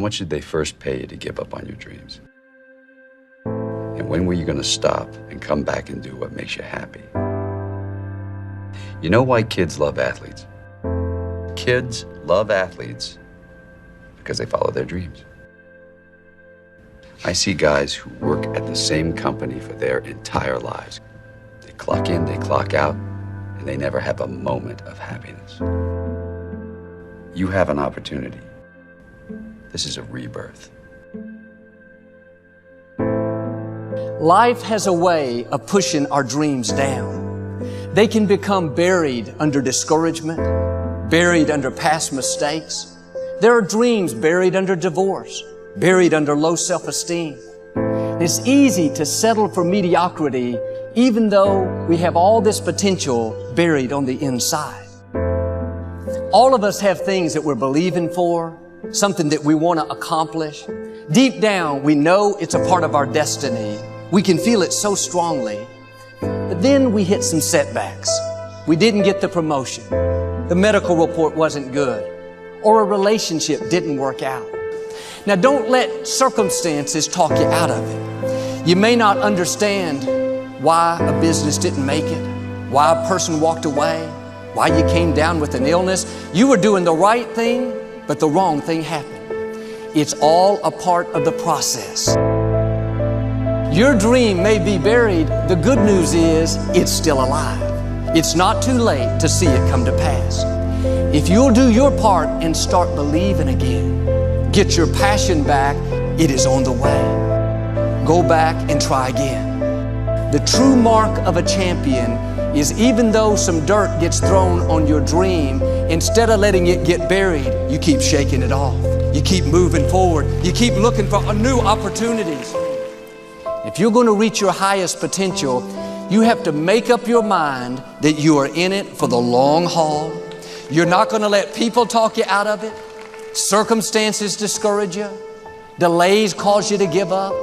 much did they first pay you to give up on your dreams? And when were you going to stop and come back and do what makes you happy? You know why kids love athletes? Kids love athletes because they follow their dreams. I see guys who work at the same company for their entire lives. They clock in, they clock out, and they never have a moment of happiness. You have an opportunity. This is a rebirth. Life has a way of pushing our dreams down. They can become buried under discouragement, buried under past mistakes. There are dreams buried under divorce, buried under low self-esteem. It's easy to settle for mediocrity even though we have all this potential buried on the inside. All of us have things that we're believing for, something that we want to accomplish. Deep down, we know it's a part of our destiny. We can feel it so strongly. But then we hit some setbacks. We didn't get the promotion. The medical report wasn't good. Or a relationship didn't work out. Now, don't let circumstances talk you out of it. You may not understand why a business didn't make it, why a person walked away, why you came down with an illness. You were doing the right thing, but the wrong thing happened. It's all a part of the process. Your dream may be buried. The good news is it's still alive. It's not too late to see it come to pass. If you'll do your part and start believing again, get your passion back, it is on the way. Go back and try again. The true mark of a champion is even though some dirt gets thrown on your dream, instead of letting it get buried, you keep shaking it off. You keep moving forward. You keep looking for new opportunities. If you're going to reach your highest potential, you have to make up your mind that you are in it for the long haul. You're not going to let people talk you out of it. Circumstances discourage you. Delays cause you to give up.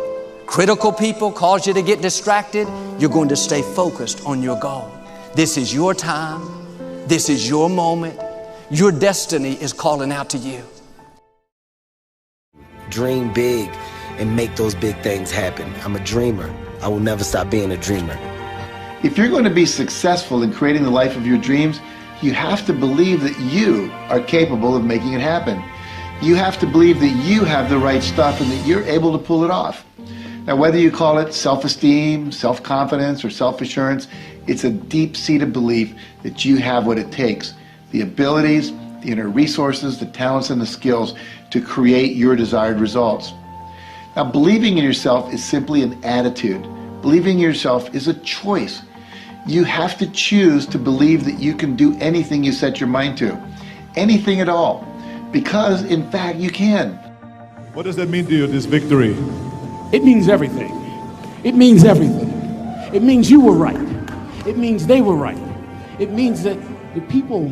Critical people cause you to get distracted. You're going to stay focused on your goal. This is your time. This is your moment. Your destiny is calling out to you. Dream big and make those big things happen. I'm a dreamer. I will never stop being a dreamer. If you're going to be successful in creating the life of your dreams, you have to believe that you are capable of making it happen. You have to believe that you have the right stuff and that you're able to pull it off. Now, whether you call it self-esteem, self-confidence, or self-assurance, it's a deep-seated belief that you have what it takes, the abilities, the inner resources, the talents, and the skills to create your desired results. Now, believing in yourself is simply an attitude. Believing in yourself is a choice. You have to choose to believe that you can do anything you set your mind to, anything at all, because in fact you can. What does that mean to you, this victory? It means everything. It means everything. It means you were right. It means they were right. It means that the people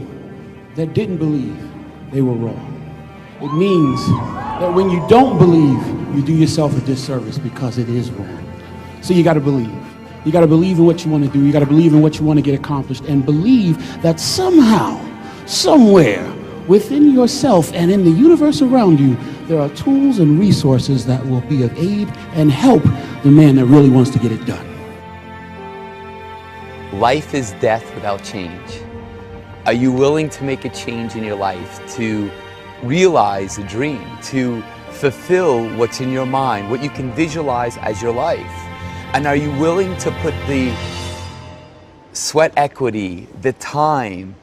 that didn't believe, they were wrong. It means that when you don't believe, you do yourself a disservice because it is wrong. So you got to believe. You got to believe in what you want to do. You got to believe in what you want to get accomplished, and believe that somehow, somewhere within yourself and in the universe around you, there are tools and resources that will be of aid and help the man that really wants to get it done. Life is death without change. Are you willing to make a change in your life, to realize a dream, to fulfill what's in your mind, what you can visualize as your life? And are you willing to put the sweat equity, the time,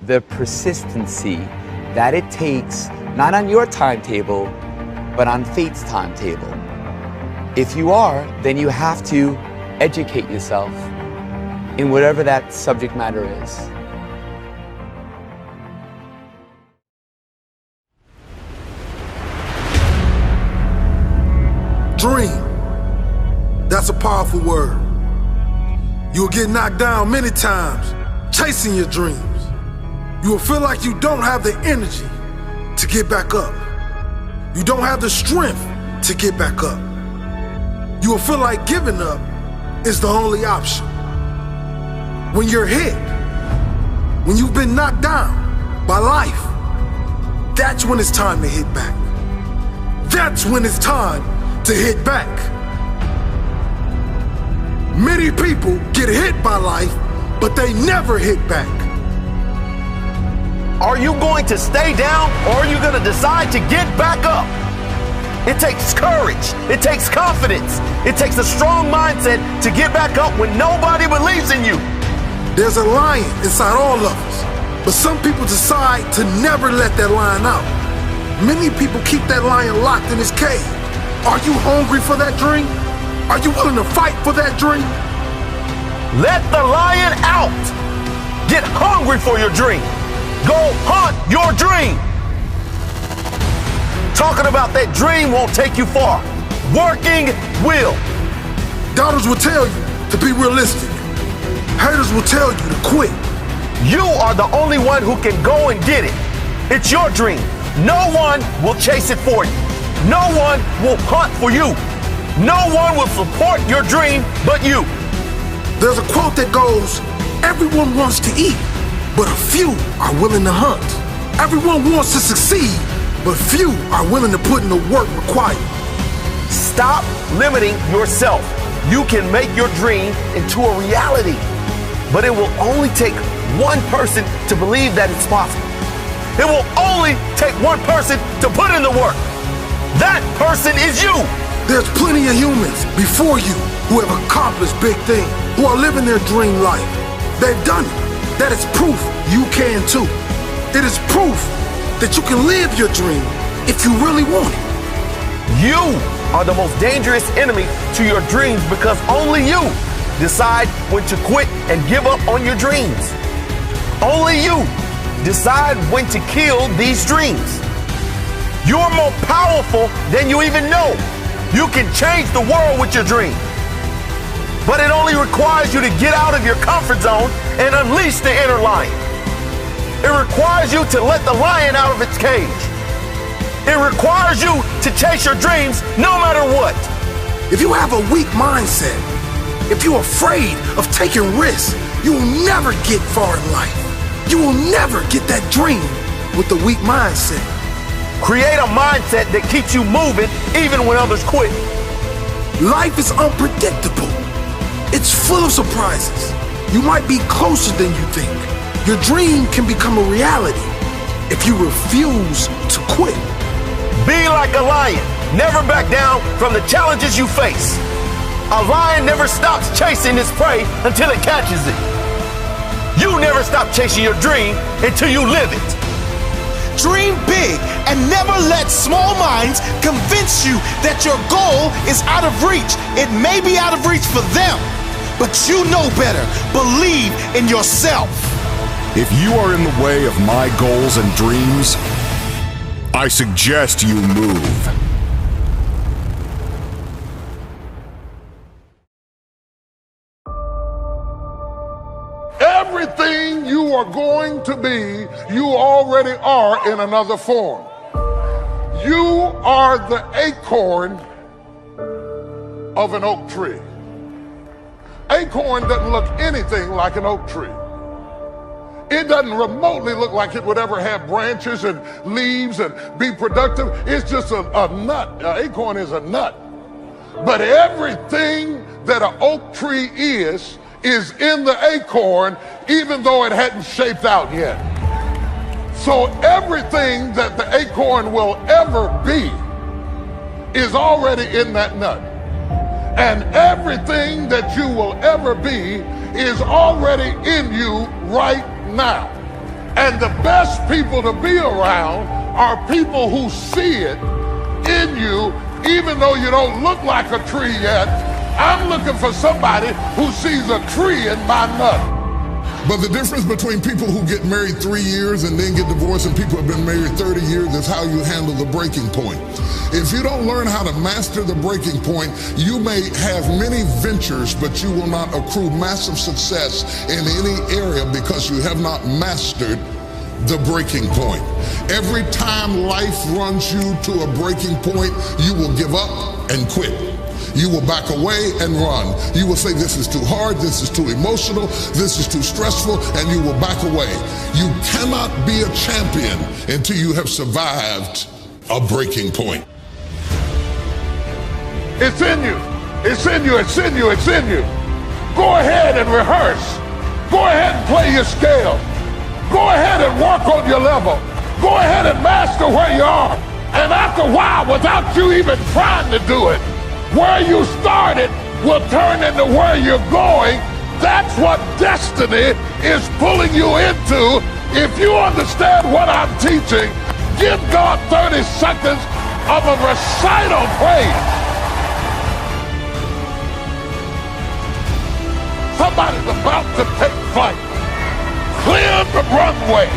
the persistency that it takes, not on your timetable, but on fate's timetable? If you are, then you have to educate yourself in whatever that subject matter is. Dream. That's a powerful word. You'll get knocked down many times chasing your dreams. You will feel like you don't have the energy to get back up. You don't have the strength to get back up. You will feel like giving up is the only option. When you're hit, when you've been knocked down by life, that's when it's time to hit back. that's when it's time to hit back. Many people get hit by life, but they never hit back. Are you going to stay down, or are you going to decide to get back up? It takes courage. It takes confidence. It takes a strong mindset to get back up when nobody believes in you. There's a lion inside all of us, but some people decide to never let that lion out. Many people keep that lion locked in his cage. Are you hungry for that dream? Are you willing to fight for that dream? Let the lion out. Get hungry for your dream. Go hunt your dream. Talking about that dream won't take you far. Working will. Doubters will tell you to be realistic. Haters will tell you to quit. You are the only one who can go and get it. It's your dream. No one will chase it for you. No one will hunt for you. No one will support your dream but you. There's a quote that goes, everyone wants to eat, but a few are willing to hunt. Everyone wants to succeed, but few are willing to put in the work required. Stop limiting yourself. You can make your dream into a reality, but it will only take one person to believe that it's possible. It will only take one person to put in the work. That person is you. There's plenty of humans before you who have accomplished big things, who are living their dream life. They've done it. That is proof you can too. It is proof that you can live your dream if you really want it. You are the most dangerous enemy to your dreams because only you decide when to quit and give up on your dreams. Only you decide when to kill these dreams. You're more powerful than you even know. You can change the world with your dream. But it only requires you to get out of your comfort zone and unleash the inner lion. It requires you to let the lion out of its cage. It requires you to chase your dreams no matter what. If you have a weak mindset, if you're afraid of taking risks, you will never get far in life. You will never get that dream with the weak mindset. Create a mindset that keeps you moving even when others quit. Life is unpredictable. It's full of surprises. You might be closer than you think. Your dream can become a reality if you refuse to quit. Be like a lion. Never back down from the challenges you face. A lion never stops chasing its prey until it catches it. You never stop chasing your dream until you live it. Dream big and never let small minds convince you that your goal is out of reach. It may be out of reach for them, but you know better. Believe in yourself. If you are in the way of my goals and dreams, I suggest you move. Everything you are going to be, you already are in another form. You are the acorn of an oak tree. Acorn doesn't look anything like an oak tree. It doesn't remotely look like it would ever have branches and leaves and be productive. It's just a nut. An acorn is a nut. But everything that an oak tree is in the acorn, even though it hadn't shaped out yet. So everything that the acorn will ever be is already in that nut. And everything that you will ever be is already in you right now. And the best people to be around are people who see it in you, even though you don't look like a tree yet. I'm looking for somebody who sees a tree in my nut. But the difference between people who get married 3 years and then get divorced and people who have been married 30 years is how you handle the breaking point. If you don't learn how to master the breaking point, you may have many ventures, but you will not accrue massive success in any area because you have not mastered the breaking point. Every time life runs you to a breaking point, you will give up and quit. You will back away and run. You will say, this is too hard, this is too emotional, this is too stressful, and you will back away. You cannot be a champion until you have survived a breaking point. It's in you. It's in you. It's in you. It's in you. Go ahead and rehearse. Go ahead and play your scale. Go ahead and work on your level. Go ahead and master where you are. And after a while, without you even trying to do it, where you started will turn into where you're going. That's what destiny is pulling you into. If you understand what I'm teaching, give God 30 seconds of a recital praise. Somebody's about to take flight. Clear the runway.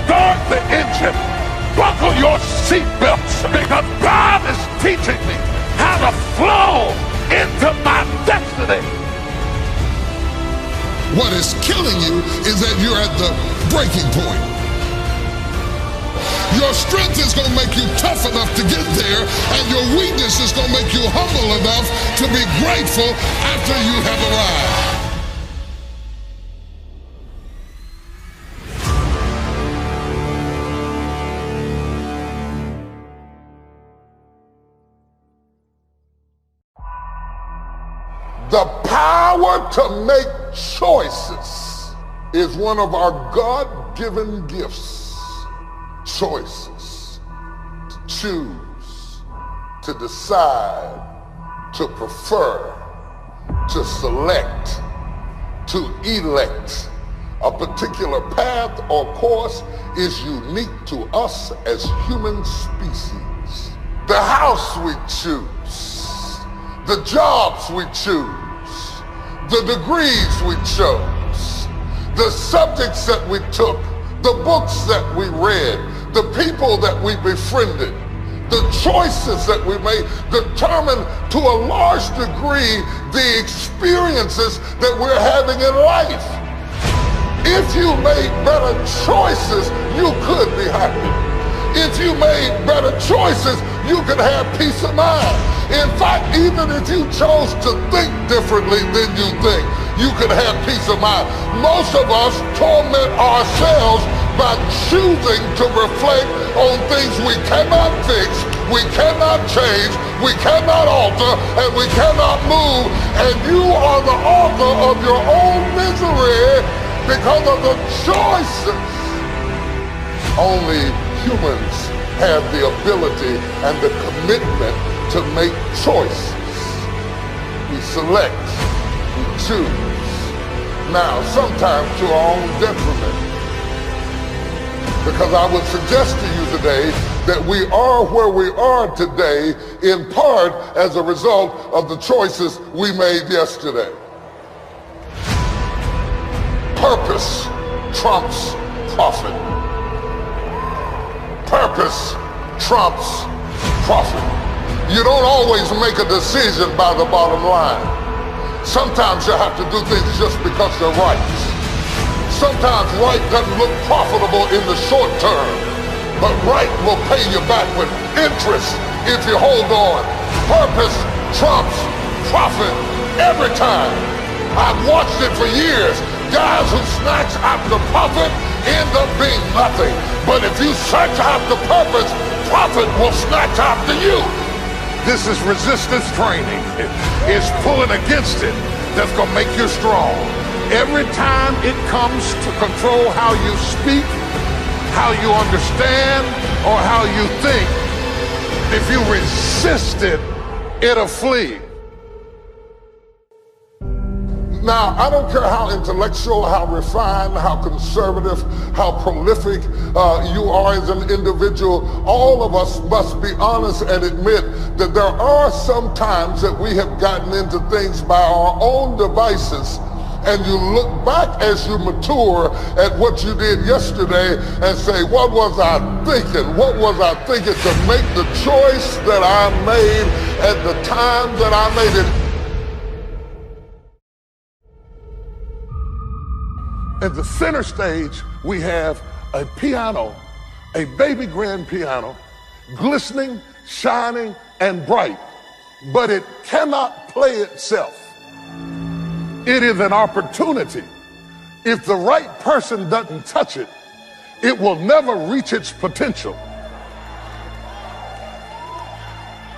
Start the engine. Buckle your seatbelts, because God is teaching me how to flow into my destiny. What is killing you is that you're at the breaking point. Your strength is going to make you tough enough to get there, and your weakness is going to make you humble enough to be grateful after you have arrived. The power to make choices is one of our God-given gifts. Choices. To choose, to decide, to prefer, to select, to elect. A particular path or course is unique to us as human species. The house we choose, the jobs we choose, the degrees we chose, the subjects that we took, the books that we read, the people that we befriended, the choices that we made determine to a large degree the experiences that we're having in life. If you made better choices, you could be happy. If you made better choices, you could have peace of mind. In fact, even if you chose to think differently than you think, you could have peace of mind. Most of us torment ourselves by choosing to reflect on things we cannot fix, we cannot change, we cannot alter, and we cannot move. And you are the author of your own misery because of the choices. Only humans have the ability and the commitment to make choices. We select, we choose. Now, sometimes to our own detriment. Because I would suggest to you today that we are where we are today in part as a result of the choices we made yesterday. Purpose trumps profit. Purpose trumps profit. You don't always make a decision by the bottom line. Sometimes you have to do things just because they're right. Sometimes right doesn't look profitable in the short term, but right will pay you back with interest if you hold on. Purpose trumps profit every time. I've watched it for years. Guys who snatch after profit end up being nothing. But if you search after purpose, profit will snatch after you. This is resistance training. It's pulling against it that's gonna make you strong. Every time it comes to control how you speak, how you understand, or how you think, if you resist it, it'll flee. Now, I don't care how intellectual, how refined, how conservative, how prolific you are as an individual, all of us must be honest and admit that there are some times that we have gotten into things by our own devices, and you look back as you mature at what you did yesterday and say, what was I thinking? What was I thinking to make the choice that I made at the time that I made it? At the center stage, we have a piano, a baby grand piano, glistening, shining, and bright, but it cannot play itself. It is an opportunity. If the right person doesn't touch it, it will never reach its potential.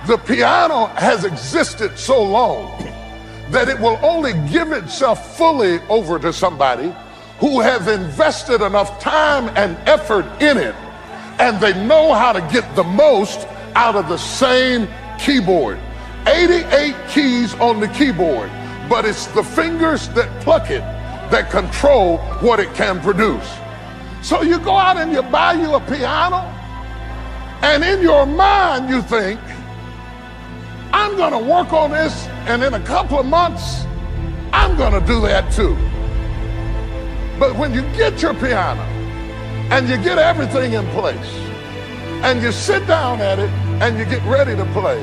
The piano has existed so long that it will only give itself fully over to somebody who has invested enough time and effort in it, and they know how to get the most out of the same keyboard. 88 keys on the keyboard, but it's the fingers that pluck it that control what it can produce. So you go out and you buy you a piano, and in your mind you think, I'm gonna work on this, and in a couple of months, I'm gonna do that too. But when you get your piano, and you get everything in place, and you sit down at it, and you get ready to play,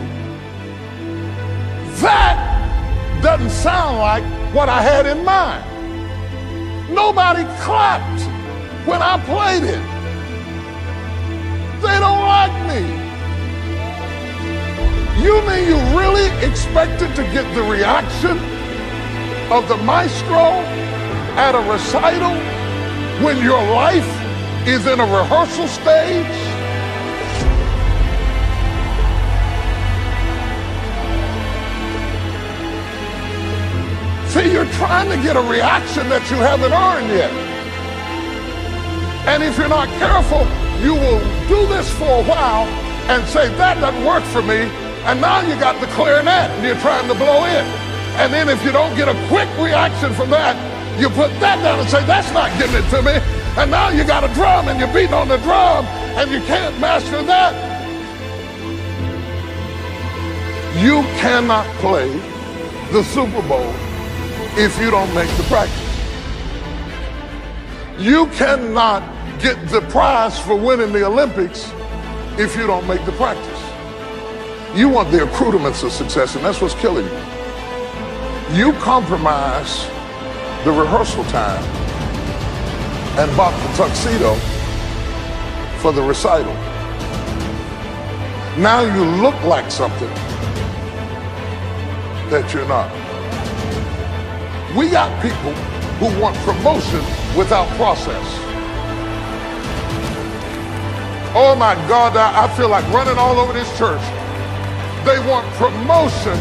that doesn't sound like what I had in mind. Nobody clapped when I played it. They don't like me. You mean you really expected to get the reaction of the maestro at a recital when your life is in a rehearsal stage? See, you're trying to get a reaction that you haven't earned yet. And if you're not careful, you will do this for a while and say, that doesn't work for me. And now you got the clarinet and you're trying to blow in. And then if you don't get a quick reaction from that, you put that down and say, that's not getting it to me. And now you got a drum and you're beating on the drum and you can't master that. You cannot play the Super Bowl if you don't make the practice. You cannot get the prize for winning the Olympics if you don't make the practice. You want the accoutrements of success, and that's what's killing you. You compromise the rehearsal time and bought the tuxedo for the recital. Now you look like something that you're not. We got people who want promotion without process. Oh my God, I feel like running all over this church. They want promotion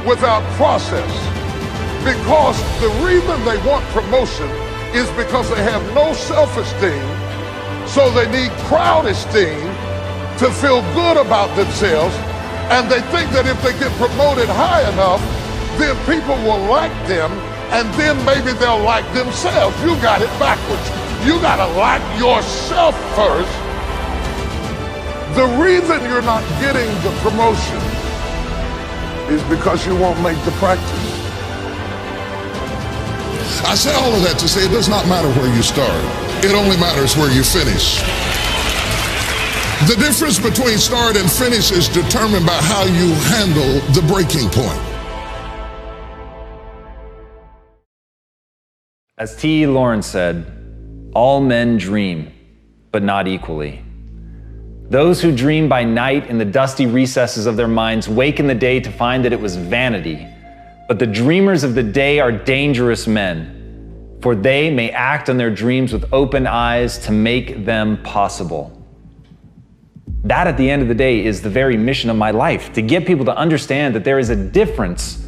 without process. Because the reason they want promotion is because they have no self-esteem, so they need crowd esteem to feel good about themselves, and they think that if they get promoted high enough, then people will like them, and then maybe they'll like themselves. You got it backwards. You gotta like yourself first. The reason you're not getting the promotion is because you won't make the practice. I say all of that to say it does not matter where you start. It only matters where you finish. The difference between start and finish is determined by how you handle the breaking point. As T. Lawrence said, all men dream, but not equally. Those who dream by night in the dusty recesses of their minds wake in the day to find that it was vanity. But the dreamers of the day are dangerous men, for they may act on their dreams with open eyes to make them possible. That, at the end of the day, is the very mission of my life, to get people to understand that there is a difference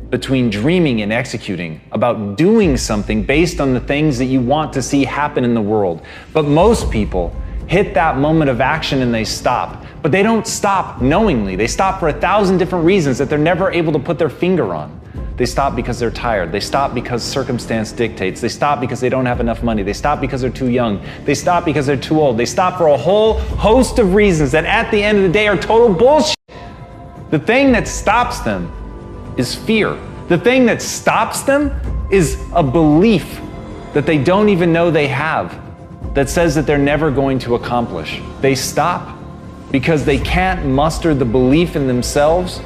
between dreaming and executing, about doing something based on the things that you want to see happen in the world. But most people hit that moment of action and they stop. But they don't stop knowingly. They stop for 1,000 different reasons that they're never able to put their finger on. They stop because they're tired. They stop because circumstance dictates. They stop because they don't have enough money. They stop because they're too young. They stop because they're too old. They stop for a whole host of reasons that at the end of the day are total bullshit. The thing that stops them is fear. The thing that stops them is a belief that they don't even know they have, that says that they're never going to accomplish. They stop because they can't muster the belief in themselves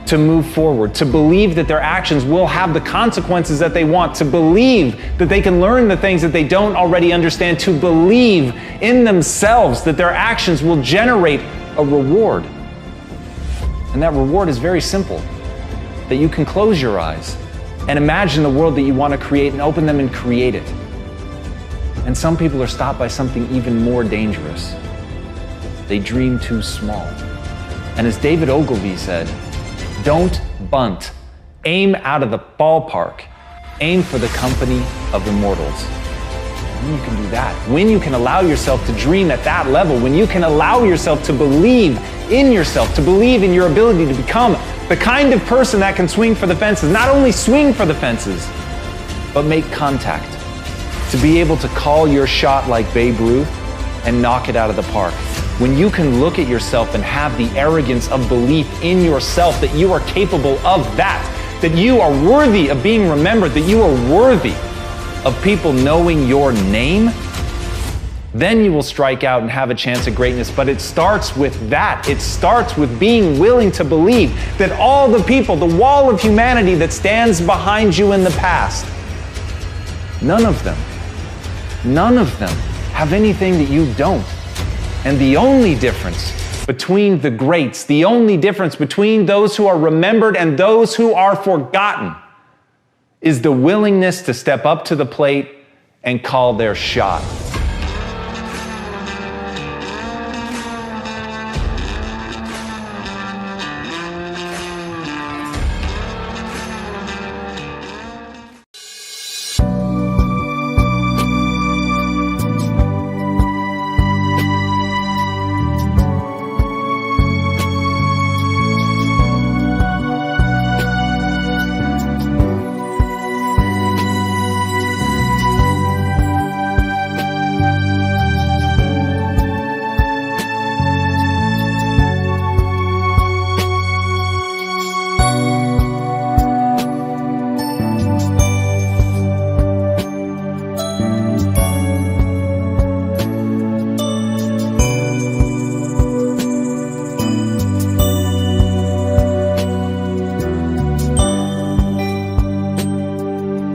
to move forward, to believe that their actions will have the consequences that they want, to believe that they can learn the things that they don't already understand, to believe in themselves that their actions will generate a reward. And that reward is very simple, that you can close your eyes and imagine the world that you want to create and open them and create it. And some people are stopped by something even more dangerous. They dream too small. And as David Ogilvy said, don't bunt. Aim out of the ballpark. Aim for the company of immortals. When you can do that, when you can allow yourself to dream at that level, when you can allow yourself to believe in yourself, to believe in your ability to become the kind of person that can swing for the fences, not only swing for the fences, but make contact. To be able to call your shot like Babe Ruth and knock it out of the park. When you can look at yourself and have the arrogance of belief in yourself that you are capable of that you are worthy of being remembered, that you are worthy of people knowing your name, then you will strike out and have a chance at greatness. But it starts with that. It starts with being willing to believe that all the people, the wall of humanity that stands behind you in the past, none of them have anything that you don't. And the only difference between the greats, the only difference between those who are remembered and those who are forgotten, is the willingness to step up to the plate and call their shot.